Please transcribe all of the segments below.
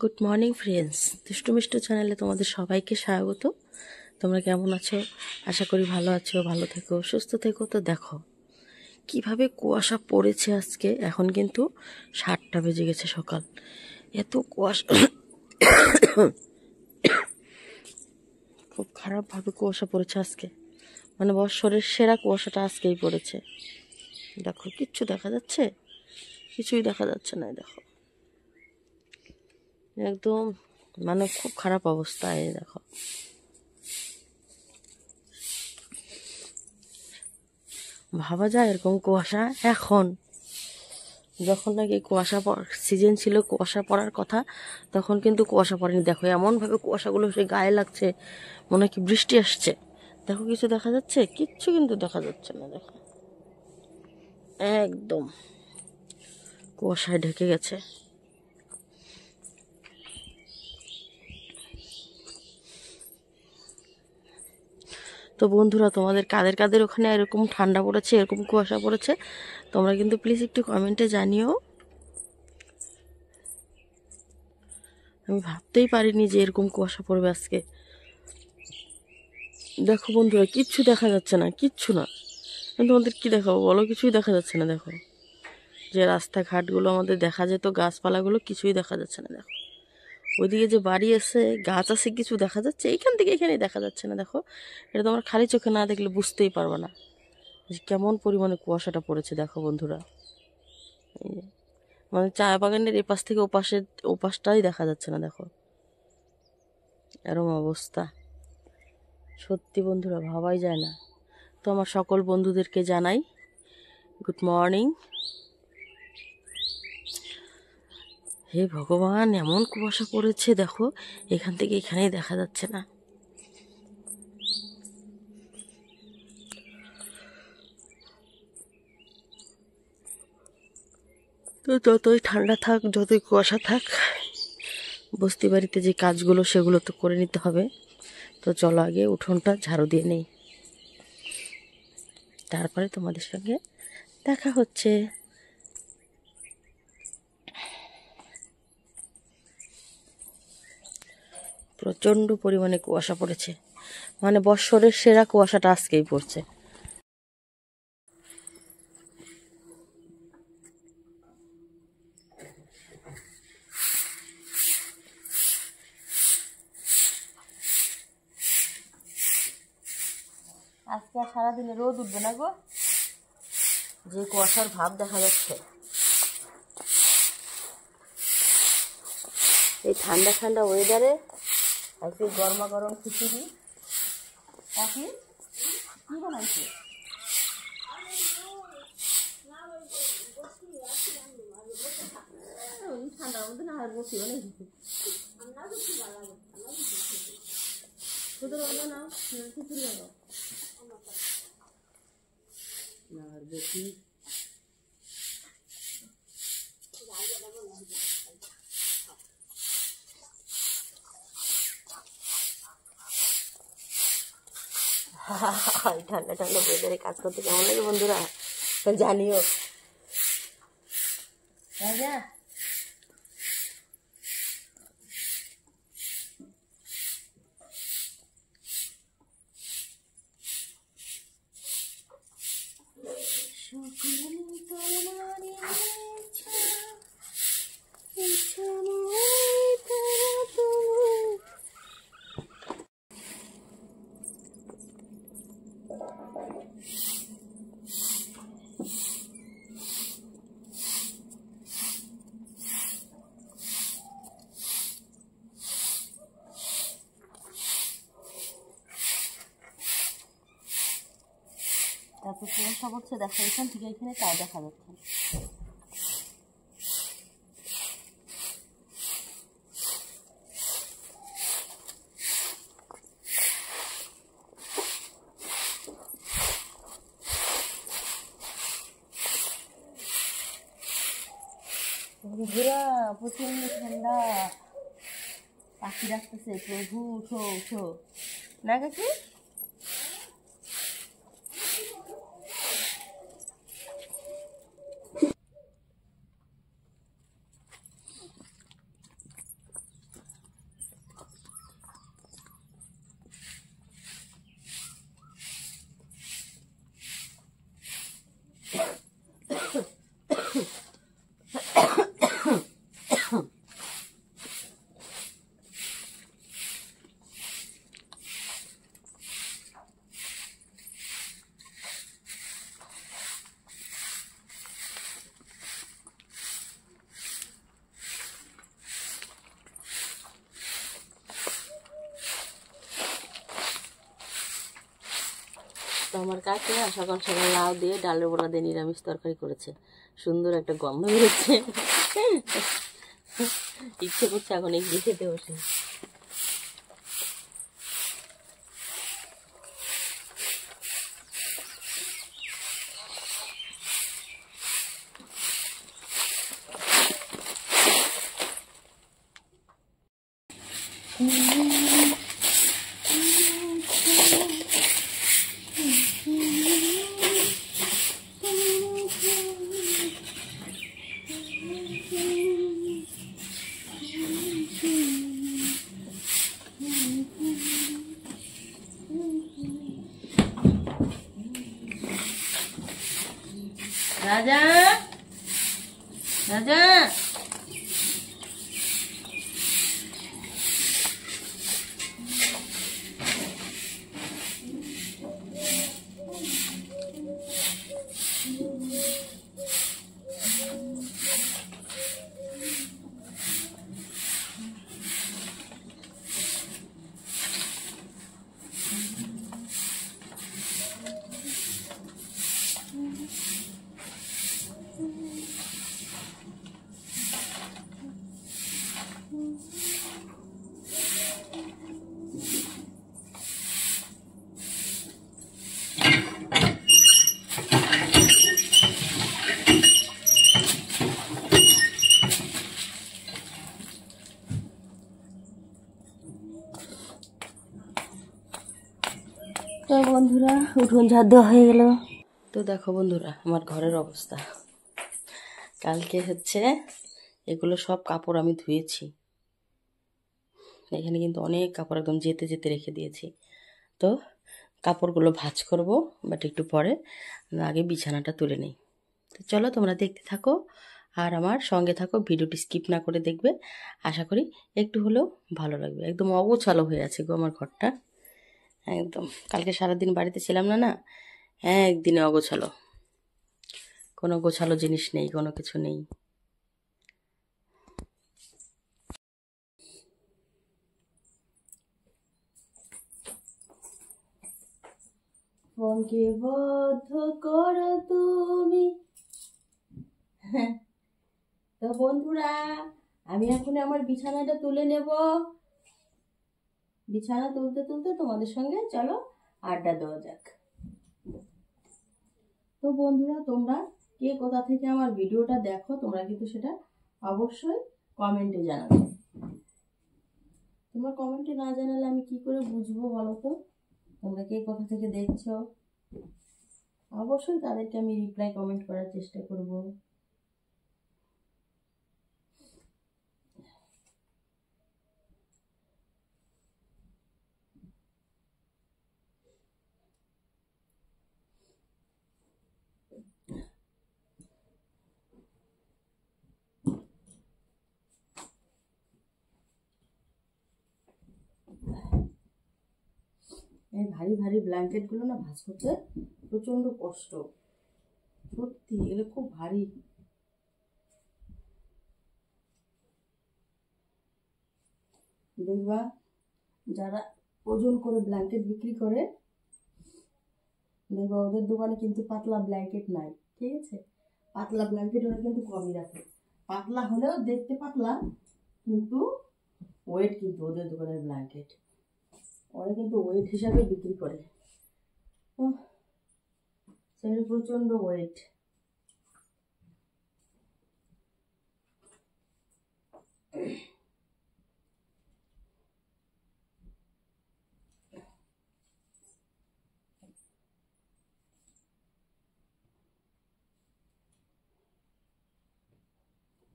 Good morning friends, দুষ্টু মিষ্টু চ্যানেলে তোমাদের সবাইকে স্বাগত। তোমরা কেমন আছো? আশা করি ভালো আছো, ভালো থেকো, সুস্থ থেকো। তো দেখো কিভাবে কুয়াশা পড়েছে আজকে। এখন কিন্তু 7টা বেজে গেছে সকাল। এত কুয়াশা, খুব খারাপভাবে কুয়াশা পড়েছে আজকে। মানে বৎসরের সেরা কুয়াশাটা আজকেই পড়েছে। দেখো কিচ্ছু দেখা যাচ্ছে, কিছুই দেখা যাচ্ছে না। দেখো একদম মানে খুব খারাপ অবস্থা। এই দেখো ভাবা যায় এরকম কুয়াশা এখন, যখন নাকি কুয়াশা সিজন ছিল, কুয়াশা পড়ার কথা, তখন কিন্তু কুয়াশা পড়েনি। দেখো এমনভাবে কুয়াশাগুলো সে গায়ে লাগছে, মনে হয় কি বৃষ্টি আসছে। দেখো কিছু দেখা যাচ্ছে, কিচ্ছু কিন্তু দেখা যাচ্ছে না। দেখো একদম কুয়াশায় ঢেকে গেছে। তো বন্ধুরা, তোমাদের কাদের কাদের ওখানে এরকম ঠান্ডা পড়েছে, এরকম কুয়াশা পড়েছে, তোমরা কিন্তু প্লিজ একটু কমেন্টে জানিও। আমি ভাবতেই পারিনি যে এরকম কুয়াশা পড়বে আজকে। দেখো বন্ধুরা, কিচ্ছু দেখা যাচ্ছে না, কিচ্ছু না। আমি তোমাদের কি দেখাবো বলো? কিছুই দেখা যাচ্ছে না। দেখো যে রাস্তাঘাটগুলো আমাদের দেখা যেত, গাছপালাগুলো কিছুই দেখা যাচ্ছে না। দেখো ওইদিকে যে বাড়ি আছে, গাছ আছে, কিছু দেখা যাচ্ছে। এইখান থেকে এখানে দেখা যাচ্ছে না। দেখো এটা তোমার খালি চোখে না দেখলে বুঝতেই পারবে না যে কেমন পরিমাণে কুয়াশাটা পড়েছে। দেখো বন্ধুরা, এই যে মানে চা বাগানের এপাশ থেকে ওপাশটাই দেখা যাচ্ছে না। দেখো এরম অবস্থা। সত্যি বন্ধুরা, ভাবাই যায় না। তো আমার সকল বন্ধুদেরকে জানাই গুড মর্নিং। হে ভগবান, এমন কুয়াশা পড়েছে, দেখো এখান থেকে এখানেই দেখা যাচ্ছে না। তো যতই ঠান্ডা থাক, যতই কুয়াশা থাক, বস্তি বাড়িতে যে কাজগুলো সেগুলো তো করে নিতে হবে। তো চলো আগে উঠোনটা ঝাড়ু দিয়ে নেই, তারপরে তোমাদের সঙ্গে দেখা হচ্ছে। প্রচণ্ড পরিমাণে কুয়াশা পড়েছে, মানে বৎসরের সেরা কুয়াশাটা আজকেই পড়ছে। আজকে আর সারাদিনে রোদ উঠবে না গো, যে কুয়াশার ভাব দেখা যাচ্ছে। এই ঠান্ডা ঠান্ডা ওয়েদারে আজকে গরমা গরম খিচুড়ি। কি বানাইছে? ঠান্ডার মধ্যে না আর বসি বানাইছি শুধু না খিচুড়ি বানাও না আর বসি। ঠান্ডা ঠান্ডা ওয়েদারে কাজ করতে কেমন লাগে বন্ধুরা জানিও। রাজা তারপর কুয়াশা পড়ছে। দেখো এখান থেকে এখানে তাই দেখা যাচ্ছে। বন্ধুরা প্রচন্ড ঠান্ডা, পাখি ডাকতেছে প্রভু উঠো উঠো না কাকি। আমার কাকে সকাল সকাল লাউ দিয়ে ডালের বড়া দিয়ে নিরামিষ তরকারি করেছে, সুন্দর একটা গন্ধ বেরোচ্ছে। ইচ্ছে করছে এখন এগিয়ে খেতে বসে। রাজা, রাজা, তো বন্ধুরা উঠোন ঝাড় দেওয়া হয়ে গেল। তো দেখো বন্ধুরা আমার ঘরের অবস্থা। কালকে হচ্ছে এগুলো সব কাপড় আমি ধুয়েছি, এখানে কিন্তু অনেক কাপড় একদম যেতে যেতে রেখে দিয়েছি। তো কাপড়গুলো ভাঁজ করব, বাট একটু পরে, আগে বিছানাটা তুলে নেই। তো চলো তোমরা দেখতে থাকো আর আমার সঙ্গে থাকো, ভিডিওটি স্কিপ না করে দেখবে। আশা করি একটু হলেও ভালো লাগবে। একদম অগোছালো হয়ে আছে গো আমার ঘরটা, একদম। কালকে সারাদিন বাড়িতে ছিলাম না, না একদিনে অগোছালো, কোনো গোছালো জিনিস নেই, কোনো কিছু নেই। মনকে বদ্ধ করো তুমি। তো বন্ধুরা আমি এখন আমার বিছানাটা তুলে নেব। বিছানা তুলতে তুলতে তোমাদের সঙ্গে চলো আড্ডা দেওয়া যাক। তো বন্ধুরা তোমরা কে কোথা থেকে আমার ভিডিওটা দেখো তোমরা কিন্তু সেটা অবশ্যই কমেন্টে জানাবে। তোমার কমেন্টে না জানালে আমি কি করে বুঝবো বলো তো তোমরা কে কোথা থেকে দেখছো। অবশ্যই তাদেরকে আমি রিপ্লাই কমেন্ট করার চেষ্টা করব। এই ভারী ভারী ব্ল্যাঙ্কেটগুলো না ভাঁজ করতে প্রচণ্ড কষ্ট, সত্যি এগুলো খুব ভারী। দেখবা যারা ওজন করে ব্ল্যাঙ্কেট বিক্রি করে, দেখবা ওদের দোকানে কিন্তু পাতলা ব্ল্যাঙ্কেট নাই, ঠিক আছে? পাতলা ব্ল্যাঙ্কেট ওরা কিন্তু কমই রাখে, পাতলা হলেও দেখতে পাতলা, কিন্তু ওয়েট কিন্তু ওদের দোকানের ব্ল্যাঙ্কেট ওরা কিন্তু ওয়েট হিসাবে বিক্রি করে। সেটা প্রচণ্ড ওয়েট।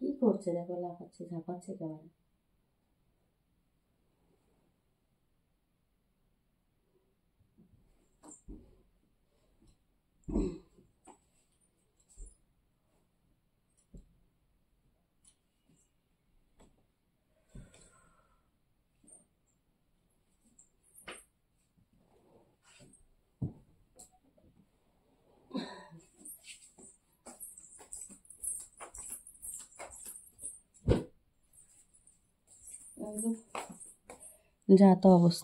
কি করছে দেখো, লাফাচ্ছে ঝাঁপাচ্ছে কেমন। যা তো অবস্থা।